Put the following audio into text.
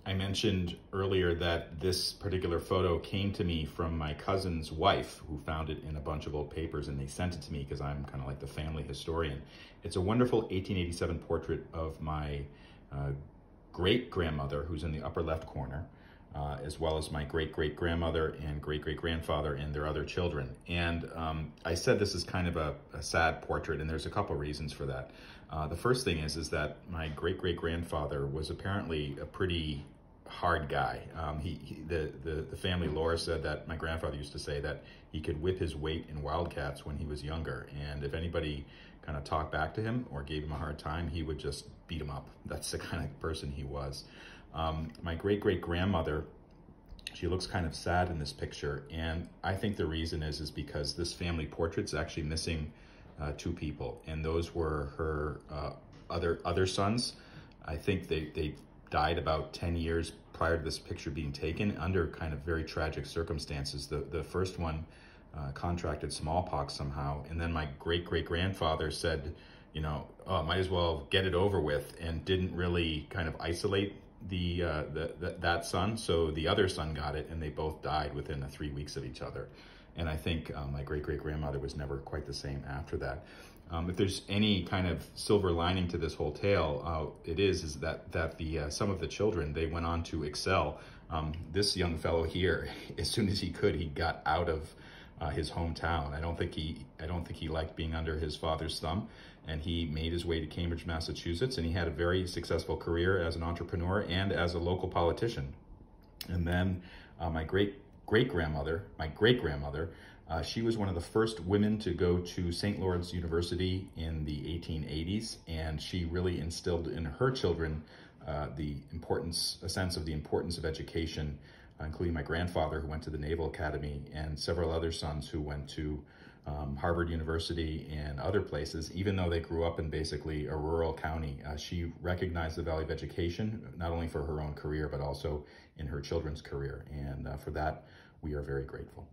I mentioned earlier that this particular photo came to me from my cousin's wife, who found it in a bunch of old papers, and they sent it to me because I'm kind of like the family historian. It's a wonderful 1887 portrait of my great-grandmother, who's in the upper left corner, as well as my great-great-grandmother and great-great-grandfather and their other children. And I said this is kind of a sad portrait, and there's a couple reasons for that. The first thing is that my great-great-grandfather was apparently a pretty hard guy. The family lore said that my grandfather used to say that he could whip his weight in wildcats when he was younger, and if anybody kind of talked back to him or gave him a hard time, he would just beat him up. That's the kind of person he was. My great-great-grandmother, she looks kind of sad in this picture, and I think the reason is because this family portrait's actually missing two people, and those were her other sons. I think they died about 10 years prior to this picture being taken under kind of very tragic circumstances. The first one contracted smallpox somehow, and then my great-great-grandfather said, you know, oh, might as well get it over with, and didn't really kind of isolate that son, so the other son got it, and they both died within 3 weeks of each other. And I think my great-great-grandmother was never quite the same after that. If there's any kind of silver lining to this whole tale, it is that some of the children, they went on to excel. This young fellow here, as soon as he could, he got out of his hometown. I don't think he liked being under his father's thumb, and he made his way to Cambridge, Massachusetts, and he had a very successful career as an entrepreneur and as a local politician. And then my great-grandmother, she was one of the first women to go to St. Lawrence University in the 1880s, and she really instilled in her children a sense of the importance of education, including my grandfather, who went to the Naval Academy, and several other sons who went to Harvard University and other places. Even though they grew up in basically a rural county, she recognized the value of education, not only for her own career, but also in her children's career. And for that, we are very grateful.